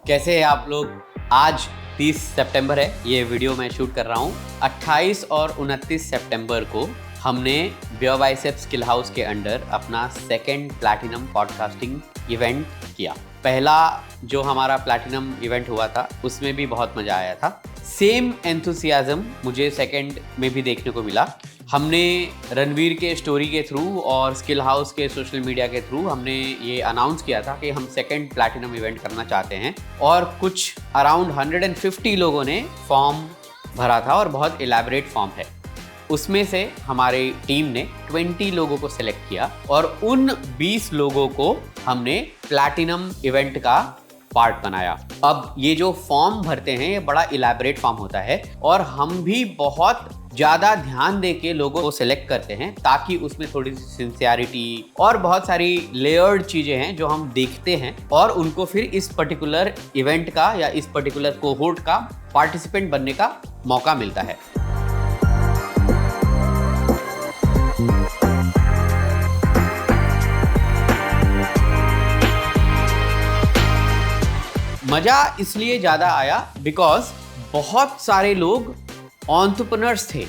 कैसे हैं आप लोग? आज 30 सितंबर है, ये वीडियो मैं शूट कर रहा हूँ। 28 और 29 सितंबर को हमने बियोबाइसेप्स स्किल हाउस के अंडर अपना सेकंड प्लैटिनम पॉडकास्टिंग इवेंट किया। पहला जो हमारा प्लैटिनम इवेंट हुआ था उसमें भी बहुत मज़ा आया था। सेम एंथुसियाज्म मुझे सेकंड में भी देखने को मिला। हमने रणवीर के स्टोरी के थ्रू और स्किल हाउस के सोशल मीडिया के थ्रू हमने ये अनाउंस किया था कि हम सेकंड प्लैटिनम इवेंट करना चाहते हैं और कुछ अराउंड 150 लोगों ने फॉर्म भरा था और बहुत इलैबोरेट फॉर्म है। उसमें से हमारी टीम ने 20 लोगों को सिलेक्ट किया और उन 20 लोगों को हमने प्लैटिनम इवेंट का पार्ट बनाया। अब ये जो फॉर्म भरते हैं ये बड़ा इलैबोरेट फॉर्म होता है और हम भी बहुत ज़्यादा ध्यान दे के लोगों को सिलेक्ट करते हैं ताकि उसमें थोड़ी सी सिंसियरिटी और बहुत सारी लेयर्ड चीज़ें हैं जो हम देखते हैं और उनको फिर इस पर्टिकुलर इवेंट का या इस पर्टिकुलर कोहोर्ट का पार्टिसिपेंट बनने का मौका मिलता है। मज़ा इसलिए ज़्यादा आया बिकॉज बहुत सारे लोग एंटरप्रेन्योर्स थे।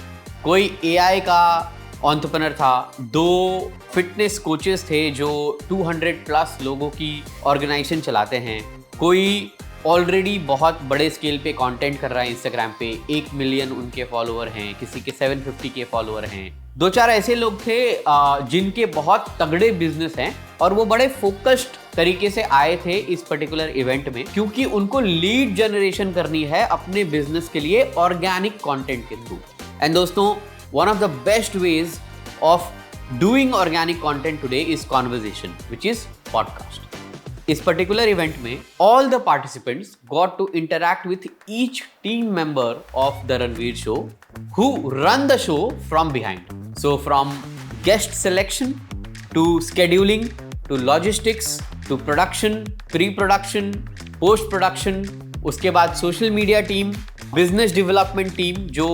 कोई एआई का एंटरप्रेन्योर था, 2 फिटनेस कोचेस थे जो 200 प्लस लोगों की ऑर्गेनाइजेशन चलाते हैं। कोई ऑलरेडी बहुत बड़े स्केल पे कंटेंट कर रहा है इंस्टाग्राम पे, 1 मिलियन उनके फॉलोअर हैं, किसी के 750 के फॉलोअर हैं। 2-4 ऐसे लोग थे जिनके बहुत तगड़े बिजनेस हैं और वो बड़े फोकस्ड तरीके से आए थे इस पर्टिकुलर इवेंट में क्योंकि उनको लीड जनरेशन करनी है अपने बिजनेस के लिए ऑर्गेनिक कंटेंट के थ्रू। एंड दोस्तों, one of the best ways of doing organic content today is conversation which is podcast. इस पर्टिकुलर इवेंट में all the participants got to interact with each team member of the Ranveer show who run the show from behind. So from guest selection to scheduling to logistics to production, pre-production, post-production, उसके बाद social media team, business development team जो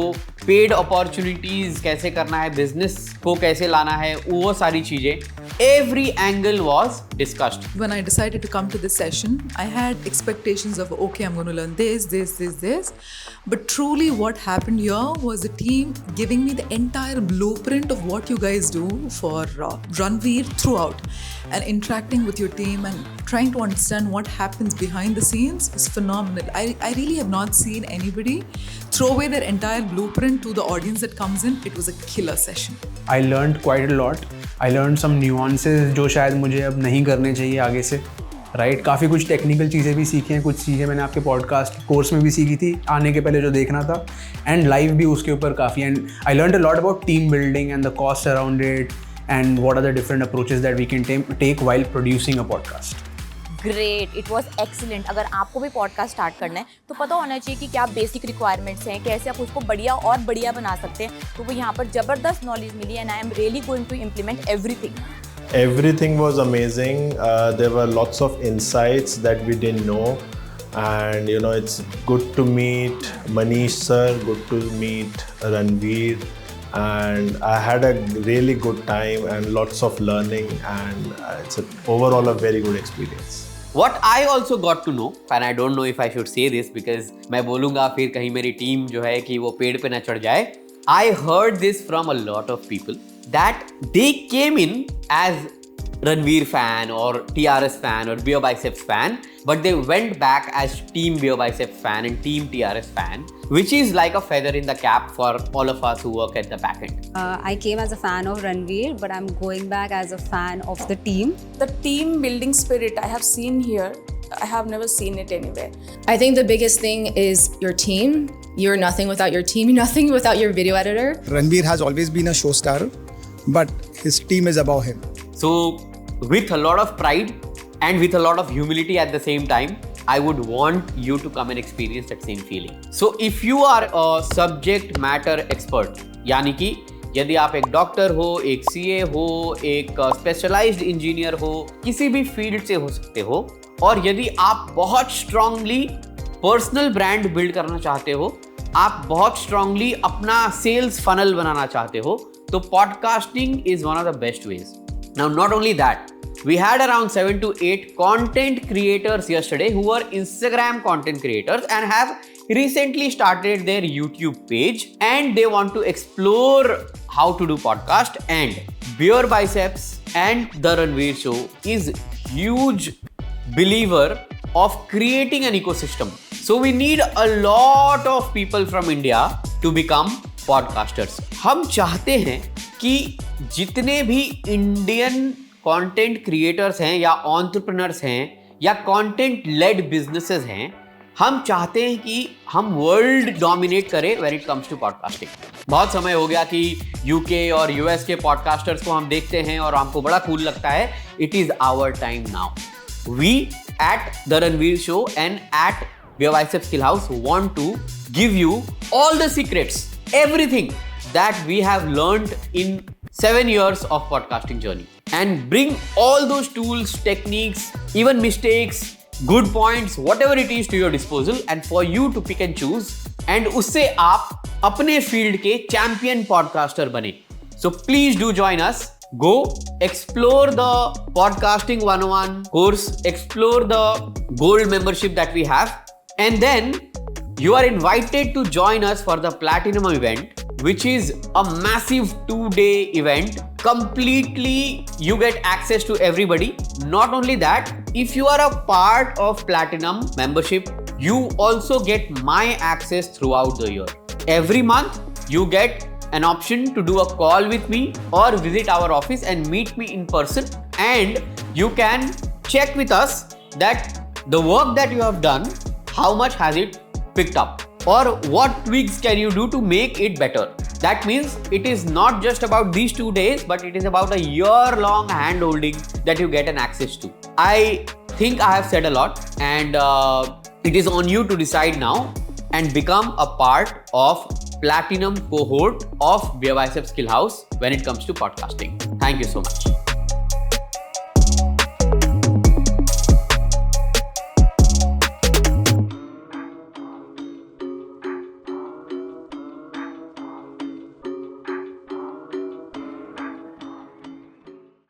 paid opportunities कैसे करना है, business को कैसे लाना है, वो सारी चीजें, every angle was discussed. When I decided to come to this session, I had expectations of, okay, I'm going to learn this. But truly what happened here was the team giving me the entire blueprint of what you guys do for Ranveer throughout, and interacting with your team and trying to understand what happens behind the scenes is phenomenal. I really have not seen anybody throw away their entire blueprint to the audience that comes in. It was a killer session. I learned quite a lot. I learned some nuances जो शायद मुझे अब नहीं करने चाहिए आगे से, right. काफ़ी कुछ टेक्निकल चीज़ें भी सीखी हैं, कुछ चीज़ें मैंने आपके पॉडकास्ट कोर्स में भी सीखी थी आने के पहले जो देखना था, एंड लाइव भी उसके ऊपर काफ़ी। And I learned a lot about team building and the cost around it and what are the different approaches that we can take while producing a podcast. Great, it was excellent. अगर आपको भी podcast start करना है तो पता होना चाहिए कि क्या बेसिक रिक्वायरमेंट्स हैं, कैसे आप उसको बढ़िया और बढ़िया बना सकते हैं। तो वो यहाँ पर ज़बरदस्त नॉलेज मिली and I am really going to implement everything. Everything was amazing. There were lots of insights that we didn't know, and it's good to meet Manish sir, good to meet Ranveer, and I had a really good time and lots of learning, and it's overall a very good experience. What I also got to know, and I don't know if I should say this because मैं बोलूँगा फिर कहीं मेरी team जो है कि वो पेड़ पे ना चढ़ जाए। I heard this from a lot of people that they came in as Ranveer fan or TRS fan or Biobiceps fan, but they went back as Team Biobiceps fan and Team TRS fan, which is like a feather in the cap for all of us who work at the back end. I came as a fan of Ranveer, but I'm going back as a fan of the team. The team building spirit I have seen here, I have never seen it anywhere. I think the biggest thing is your team. You're nothing without your team. You're nothing without your video editor. Ranveer has always been a show starter, but his team is above him. So with a lot of pride and with a lot of humility at the same time, I would want you to come and experience that same feeling. So if you are a subject matter expert, यानी कि यदि आप एक doctor हो, एक CA हो, एक specialised engineer हो, किसी भी फील्ड से हो सकते हो, और यदि आप बहुत स्ट्रांगली पर्सनल ब्रांड बिल्ड करना चाहते हो, आप बहुत स्ट्रांगली अपना सेल्स फनल बनाना चाहते हो, तो podcasting is one of the best veg. Now not only that, we had around 7 to 8 content creators yesterday who were Instagram content creators and have recently started their YouTube page, and they want to explore how to do podcast. And Beer Biceps and The Ranveer Show is huge believer of creating an ecosystem. So we need a lot of people from India to become podcasters. हम चाहते हैं कि जितने भी Indian content creators हैं या entrepreneurs हैं या कंटेंट लेड बिजनेसेस हैं, हम चाहते हैं कि हम वर्ल्ड डोमिनेट करें when it comes to podcasting. बहुत समय हो गया कि यूके और यूएस के पॉडकास्टर्स को हम देखते हैं और हमको बड़ा कूल लगता है। It is our time now. We at the Ranveer show and at Beer Biceps Skill House want to give you all the secrets, everything that we have learned in 7 years of podcasting journey, and bring all those tools, techniques, even mistakes, good points, whatever it is to your disposal, and for you to pick and choose, and उससे आप अपने field के champion podcaster बने। So please do join us. Go explore the podcasting 101 course, explore the gold membership that we have, and then you are invited to join us for the platinum event, which is a massive 2-day event. Completely you get access to everybody. Not only that, if you are a part of platinum membership, you also get my access throughout the year. Every month you get an option to do a call with me or visit our office and meet me in person, and you can check with us that the work that you have done, how much has it picked up, or what tweaks can you do to make it better. That means it is not just about these 2 days, but it is about a year-long hand-holding that you get an access to. I think I have said a lot, and it is on you to decide now and become a part of platinum cohort of Beer Biceps Skill House when it comes to podcasting. Thank you so much.